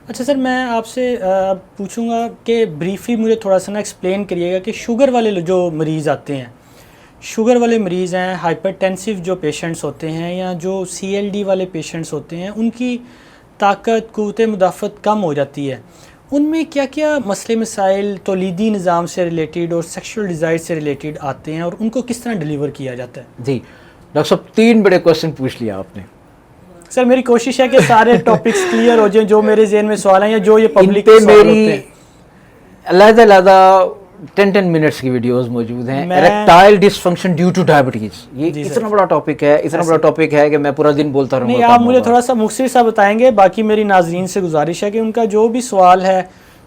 اچھا سر، میں آپ سے پوچھوں گا کہ بریفلی مجھے تھوڑا سا نا ایکسپلین کریے گا کہ شوگر والے جو مریض آتے ہیں، شوگر والے مریض ہیں، ہائپر ٹینسیو جو پیشنٹس ہوتے ہیں یا جو سی ایل ڈی والے پیشنٹس ہوتے ہیں، ان کی طاقت قوت مدافعت کم ہو جاتی ہے، ان میں کیا کیا مسئلے مسائل تولیدی نظام سے ریلیٹڈ اور سیکشول ڈیزائر سے ریلیٹڈ آتے ہیں اور ان کو کس طرح ڈیلیور کیا جاتا ہے؟ جی ڈاکٹر صاحب 3 بڑے کوشچن پوچھ لیا آپ نے. سر میری کوشش ہے کہ سارے ٹاپکس کلیئر ہو جائیں جو میرے ذہن میں سوال ہیں یا جو یہ ان پبلک پہ کے سوال ہوتے میری ہیں. علیحدہ 10 منٹس کی ویڈیوز موجود ہیں. اریکٹائل ڈس فنکشن ڈیو ٹو ڈائبٹیز، یہ اتنا بڑا ٹاپک ہے، اتنا بڑا ٹاپک ہے کہ میں پورا دن بولتا رہوں گا. نہیں، آپ مجھے تھوڑا سا مختصر سا بتائیں گے. باقی میری ناظرین سے گزارش ہے کہ ان کا جو بھی سوال ہے،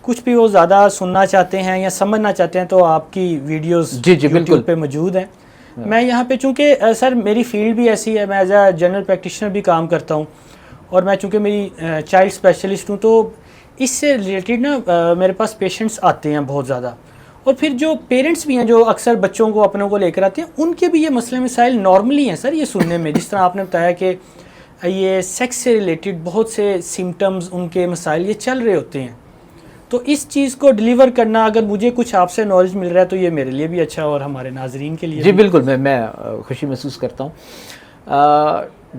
کچھ بھی وہ زیادہ سننا چاہتے ہیں یا سمجھنا چاہتے ہیں تو آپ کی ویڈیوز یوٹیوب پہ موجود ہیں. میں یہاں پہ چونکہ سر میری فیلڈ بھی ایسی ہے، میں ایز اے جنرل پریکٹیشنر بھی کام کرتا ہوں، اور میں چونکہ میری چائلڈ اسپیشلسٹ ہوں، تو اس سے ریلیٹڈ نا میرے پاس پیشنٹس آتے ہیں بہت زیادہ. اور پھر جو پیرنٹس بھی ہیں جو اکثر بچوں کو اپنوں کو لے کر آتے ہیں، ان کے بھی یہ مسئلے مسائل نارملی ہیں سر یہ سننے میں. جس طرح آپ نے بتایا کہ یہ سیکس سے ریلیٹڈ بہت سے سمٹمز، ان کے مسائل یہ چل رہے ہوتے ہیں. تو اس چیز کو ڈیلیور کرنا، اگر مجھے کچھ آپ سے نالج مل رہا ہے تو یہ میرے لیے بھی اچھا اور ہمارے ناظرین کے لیے جی بھی. بالکل، میں خوشی محسوس کرتا ہوں.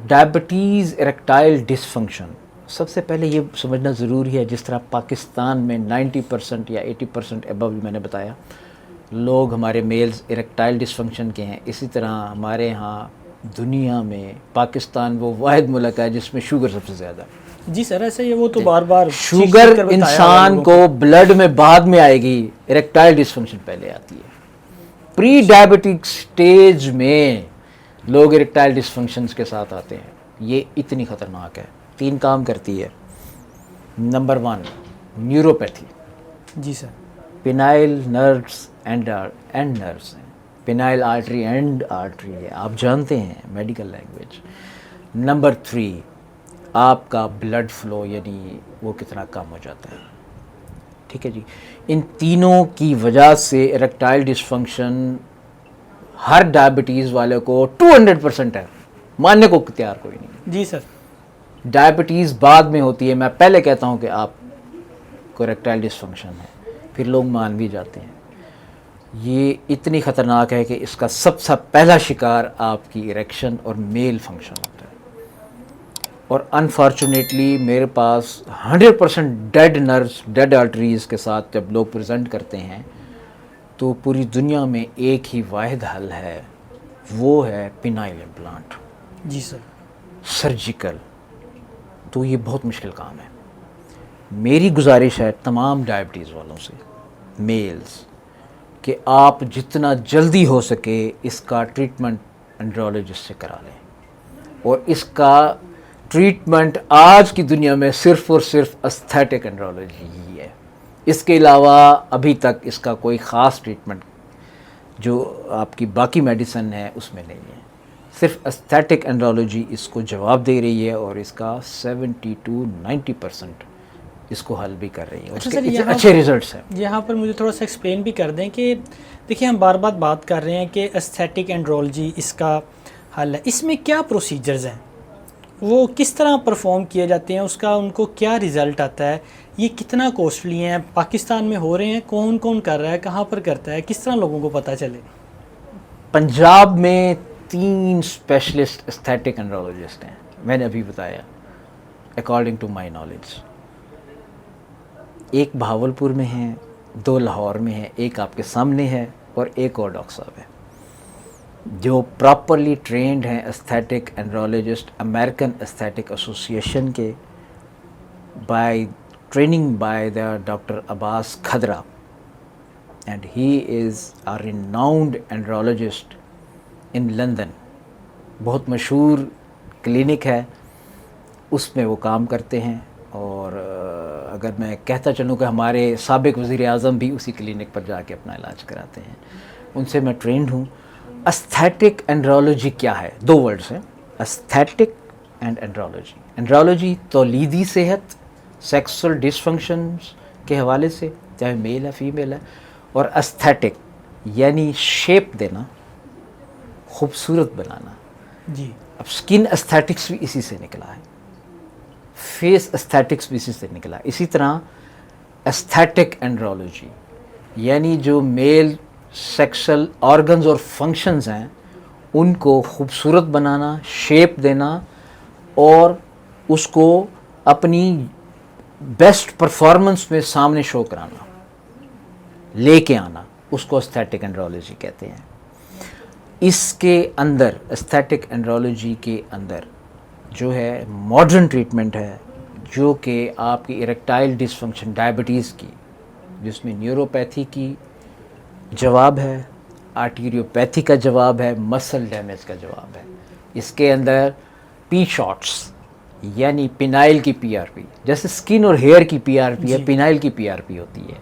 ڈائبٹیز اریکٹائل ڈس فنکشن، سب سے پہلے یہ سمجھنا ضروری ہے، جس طرح پاکستان میں 90% یا 80% ابو میں نے بتایا لوگ ہمارے میلز اریکٹائل ڈس فنکشن کے ہیں، اسی طرح ہمارے ہاں دنیا میں پاکستان وہ واحد ملک ہے جس میں شوگر سب سے زیادہ ہے. جی سر ایسا ہی ہے، وہ تو بار بار شوگر انسان کو بلڈ میں بعد میں آئے گی، اریکٹائل ڈس فنکشن پہلے آتی ہے. پری ڈائبٹک سٹیج میں لوگ اریکٹائل ڈس فنکشنز کے ساتھ آتے ہیں. یہ اتنی خطرناک ہے. 3 کام کرتی ہے. Number 1 neuropathy. جی sir. Penile nerves and nerves ہیں، پینائل آرٹری اینڈ آرٹری ہے، آپ جانتے ہیں میڈیکل لینگویج. نمبر 3 آپ کا بلڈ فلو، یعنی وہ کتنا کم ہو جاتا ہے. ٹھیک ہے جی. ان تینوں کی وجہ سے اریکٹائل ڈس فنکشن ہر ڈائبٹیز والے کو 200% ہے، ماننے کو تیار کوئی نہیں. جی سر. ڈائبٹیز بعد میں ہوتی ہے. میں پہلے کہتا ہوں کہ آپ کو اریکٹائل ڈس فنکشن ہے، پھر لوگ مان بھی جاتے ہیں. یہ اتنی خطرناک ہے کہ اس کا سب سے پہلا شکار آپ کی اریکشن اور میل فنکشن ہوتا ہے. اور انفارچونیٹلی میرے پاس 100% ڈیڈ نروز، ڈیڈ آرٹریز کے ساتھ جب لوگ پریزنٹ کرتے ہیں تو پوری دنیا میں ایک ہی واحد حل ہے، وہ ہے پینائل امپلانٹ. جی سر. سرجیکل. تو یہ بہت مشکل کام ہے. میری گزارش ہے تمام ڈائبٹیز والوں سے، میلز، کہ آپ جتنا جلدی ہو سکے اس کا ٹریٹمنٹ انڈرولوجسٹ سے کرا لیں. اور اس کا ٹریٹمنٹ آج کی دنیا میں صرف اور صرف استھیٹک انڈرولوجی ہی ہے. اس کے علاوہ ابھی تک اس کا کوئی خاص ٹریٹمنٹ جو آپ کی باقی میڈیسن ہے اس میں نہیں ہے. صرف استھیٹک انڈرولوجی اس کو جواب دے رہی ہے اور اس کا 70 to 90% اس کو حل بھی کر رہی ہے. اچھا سر، اچھے ریزلٹس ہیں. یہاں پر مجھے تھوڑا سا ایکسپلین بھی کر دیں کہ دیکھیں ہم بار بار بات کر رہے ہیں کہ استھیٹک انڈرولوجی اس کا حل ہے. اس میں کیا پروسیجرز ہیں، وہ کس طرح پرفارم کیے جاتے ہیں، اس کا ان کو کیا رزلٹ آتا ہے، یہ کتنا کوسٹلی ہیں، پاکستان میں ہو رہے ہیں، کون کون کر رہا ہے، کہاں پر کرتا ہے، کس طرح لوگوں کو پتہ چلے؟ پنجاب میں 3 اسپیشلسٹ استھیٹک انڈرولوجسٹ ہیں، میں نے ابھی بتایا اکارڈنگ ٹو مائی نالج. ایک بہاولپور میں ہیں، 2 لاہور میں ہیں، ایک آپ کے سامنے ہے، اور ایک اور ڈاکٹر صاحب ہے جو پراپرلی ٹرینڈ ہیں aesthetic andrologist, American aesthetic association کے، by training by the doctor Abbas Khadra. And he is a renowned andrologist in London. بہت مشہور کلینک ہے، اس میں وہ کام کرتے ہیں. اور اگر میں کہتا چلوں کہ ہمارے سابق وزیر اعظم بھی اسی کلینک پر جا کے اپنا علاج کراتے ہیں. ان سے میں ٹرینڈ ہوں. استھیٹک انڈرولوجی کیا ہے؟ 2 ورڈز ہیں، استھیٹک اینڈ انڈرولوجی. انڈرولوجی تولیدی صحت، سیکسول ڈس فنکشنز کے حوالے سے، چاہے میل ہے فیمیل ہے. اور استھیٹک یعنی شیپ دینا، خوبصورت بنانا. جی. اب سکن استھیٹکس بھی اسی سے نکلا ہے. فیس استھیٹکس بھی اسی سے نکلا. اسی طرح استھیٹک اینڈرولوجی یعنی جو میل سیکسل آرگنز اور فنکشنز ہیں ان کو خوبصورت بنانا, شیپ دینا اور اس کو اپنی بیسٹ پرفارمنس میں سامنے شو کرانا, لے کے آنا, اس کو استھیٹک اینڈرولوجی کہتے ہیں. اس کے اندر استھیٹک اینڈرولوجی کے اندر جو ہے ماڈرن ٹریٹمنٹ ہے جو کہ آپ کی اریکٹائل ڈسفنکشن ڈائبٹیز کی, جس میں نیوروپیتھی کی جواب ہے, آرٹیریوپیتھی کا جواب ہے, مسل ڈیمیج کا جواب ہے. اس کے اندر پی شارٹس یعنی پینائل کی پی آر پی, جیسے سکن اور ہیئر کی پی آر پی ہے, پینائل کی پی آر پی ہوتی ہے.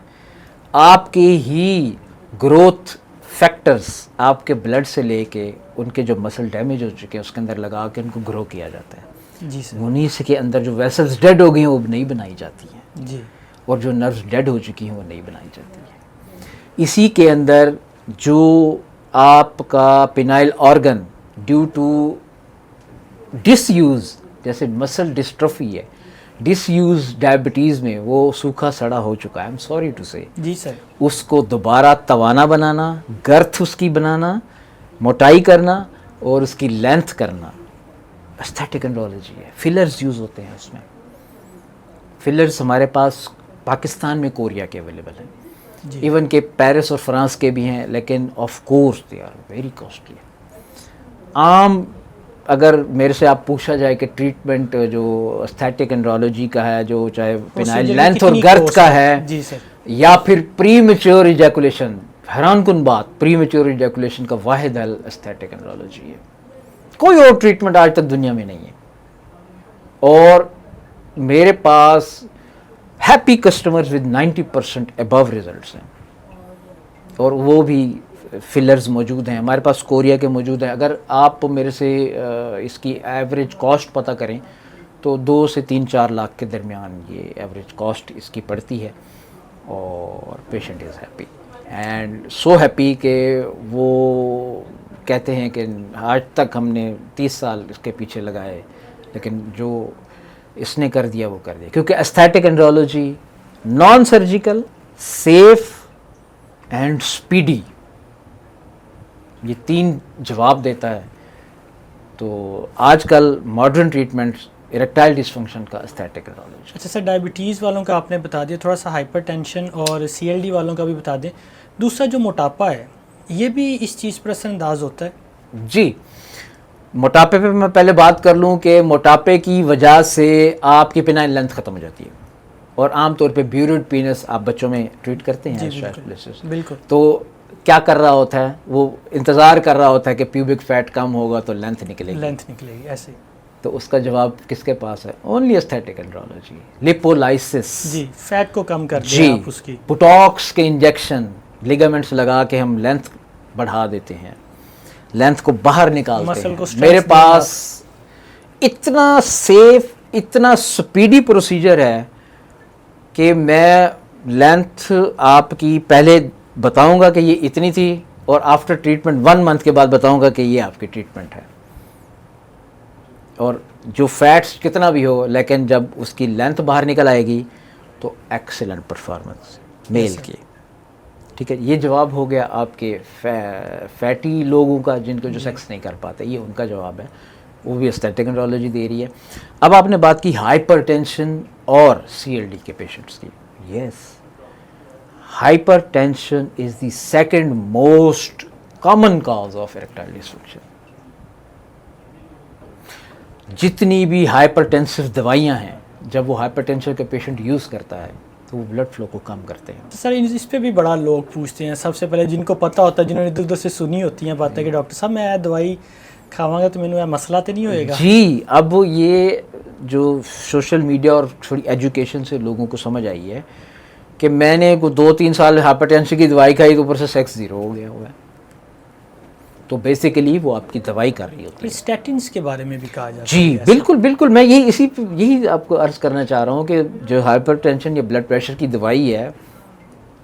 آپ کے ہی گروتھ فیکٹرز آپ کے بلڈ سے لے کے ان کے جو مسل ڈیمیج ہو چکے ہیں اس کے اندر لگا کے ان کو گرو کیا جاتا ہے. جی سر. انہیں سے کے اندر جو ویسلز ڈیڈ ہو گئی ہیں وہ نہیں بنائی جاتی ہیں. جی. اور جو نروز ڈیڈ ہو چکی ہیں وہ نہیں بنائی جاتی ہیں. اسی کے اندر جو آپ کا penile organ due to disuse, جیسے مسل ڈسٹروفی ہے, ڈس یوز ڈائبٹیز میں وہ سوکھا سڑا ہو چکا ہے, آئی ایم سوری ٹو سے, جی سر, اس کو دوبارہ توانا بنانا, گرتھ اس کی بنانا, موٹائی کرنا اور اس کی لینتھ کرنا استھیٹک اینڈرولوجی ہے. فلرز یوز ہوتے ہیں اس میں. فلرز ہمارے پاس پاکستان میں کوریا کے اویلیبل ہیں, ایون کہ پیرس اور فرانس کے بھی ہیں, لیکن of course they are very costly. عام اگر میرے سے آپ پوچھا جائے کہ ٹریٹمنٹ جو استھیٹک اینڈرولوجی کا ہے, جو چاہے پینائل لینتھ اور گرتھ کا ہے, جی سر, یا پھر پری میچور ایجیکولیشن, حیران کن بات, پری میچور ایجیکولیشن کا واحد حل استھیٹک اینڈرولوجی ہے. کوئی اور ٹریٹمنٹ آج تک دنیا میں نہیں ہے. اور میرے پاس happy customers with 90% above results ہیں, اور وہ بھی فلرز موجود ہیں ہمارے پاس, کوریا کے موجود ہیں. اگر آپ میرے سے اس کی ایوریج کاسٹ پتہ کریں تو 2 سے 3-4 لاکھ کے درمیان یہ ایوریج کاسٹ اس کی پڑتی ہے, اور patient is happy and so happy کہ وہ کہتے ہیں کہ آج تک ہم نے 30 سال اس کے پیچھے لگائے, لیکن جو اس نے کر دیا وہ کر دیا. کیونکہ aesthetic andrology non surgical, safe and speedy, یہ 3 جواب دیتا ہے. تو آج کل ماڈرن ٹریٹمنٹ اریکٹائل ڈسفنکشن کا استھیٹک اینڈرولوجی. اچھا سر, ڈائبٹیز والوں کا آپ نے بتا دیا, تھوڑا سا ہائپر ٹینشن اور سی ایل ڈی والوں کا بھی بتا دیں. دوسرا جو موٹاپا ہے یہ بھی اس چیز پر اثر انداز ہوتا ہے؟ جی, موٹاپے پہ میں پہلے بات کر لوں کہ موٹاپے کی وجہ سے آپ کی پینائل لینتھ ختم ہو جاتی ہے, اور عام طور پہ بیورڈ پینس آپ بچوں میں ٹریٹ کرتے ہیں. بالکل. تو کیا کر رہا ہوتا ہے, وہ انتظار کر رہا ہوتا ہے کہ پیوبک فیٹ کم ہوگا تو لینتھ نکلے گی, ایسے. تو اس کا جواب کس کے پاس ہے؟ Only aesthetic andrology. لیپولائسس, جی, فیٹ کو کم کر دیں آپ اس کی. بوٹاکس کے انجیکشن, لیگامنٹس لگا کے ہم لینتھ بڑھا دیتے ہیں, لینتھ کو باہر نکالتے ہیں. میرے پاس اتنا سیف, اتنا سپیڈی پروسیجر ہے کہ میں لینتھ آپ کی پہلے بتاؤں گا کہ یہ اتنی تھی, اور آفٹر ٹریٹمنٹ 1 منتھ کے بعد بتاؤں گا کہ یہ آپ کی ٹریٹمنٹ ہے. اور جو فیٹس کتنا بھی ہو, لیکن جب اس کی لینتھ باہر نکل آئے گی تو ایکسلنٹ پرفارمنس میل کی. ٹھیک ہے, یہ جواب ہو گیا آپ کے فیٹی لوگوں کا جن کو جو سیکس نہیں کر پاتے, یہ ان کا جواب ہے, وہ بھی استھیٹک اینڈرولوجی دے رہی ہے. اب آپ نے بات کی ہائپر ٹینشن اور سی ایل ڈی کے پیشنٹس کی. Yes, hypertension is the second most common cause of erectile dysfunction. جتنی بھی ہائپر ٹینسو دوائیاں ہیں, جب وہ ہائپر ٹینشن کے پیشنٹ یوز کرتا ہے تو وہ بلڈ فلو کو کم کرتے ہیں. سر اس پہ بھی بڑا لوگ پوچھتے ہیں, سب سے پہلے جن کو پتہ ہوتا ہے, جنہوں نے ادھر ادھر سے سنی ہوتی ہیں باتیں کہ ڈاکٹر صاحب میں دوائی کھاواں گا تو مینوں مسئلہ تو نہیں ہوئے گا. جی, اب یہ جو سوشل میڈیا اور تھوڑی ایجوکیشن سے لوگوں کو سمجھ آئی ہے کہ میں نے 2-3 سال ہائپر ٹینشن کی دوائی کھائی تو اوپر سے سیکس زیرو ہو گیا ہوا ہے, تو بیسیکلی وہ آپ کی دوائی کر رہی ہوتی ہے. اسٹیٹنز کے بارے میں بھی کہا جاتا ہے. جی بالکل, میں یہی آپ کو عرض کرنا چاہ رہا ہوں کہ جو ہائپر ٹینشن یا بلڈ پریشر کی دوائی ہے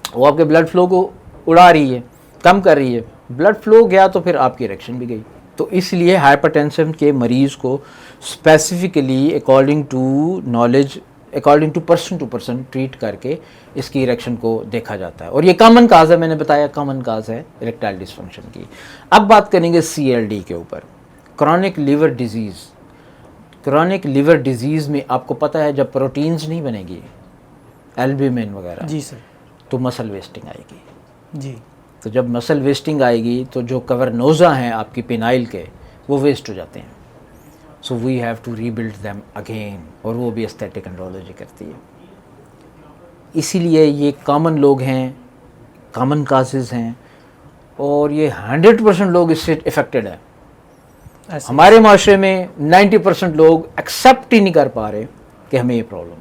وہ آپ کے بلڈ فلو کو اڑا رہی ہے, کم کر رہی ہے. بلڈ فلو گیا تو پھر آپ کی اریکشن بھی گئی. تو اس لیے ہائپر ٹینشن کے مریض کو specifically according to person treat کر کے اس کی اریکشن کو دیکھا جاتا ہے. اور یہ کامن کاز ہے, میں نے بتایا کامن کاز ہے اریکٹائل ڈسفنکشن کی. اب بات کریں گے CLD کے اوپر, chronic liver disease. Chronic liver disease میں آپ کو پتہ ہے جب پروٹینز نہیں بنے گی, البومن وغیرہ, جی سر, تو مسل ویسٹنگ آئے گی. جی, تو جب مسل ویسٹنگ آئے گی تو جو کورنوزا ہیں آپ کی پینائل کے, وہ ویسٹ ہو جاتے ہیں. So we have to rebuild them again, اور وہ بھی استھیٹک اینڈرولوجی کرتی ہے. اسی لیے یہ کامن لوگ ہیں, کامن کازز ہیں, اور یہ 100% لوگ اس سے افیکٹڈ ہیں. ہمارے معاشرے میں 90% لوگ ایکسیپٹ ہی نہیں کر پا رہے کہ ہمیں یہ پرابلم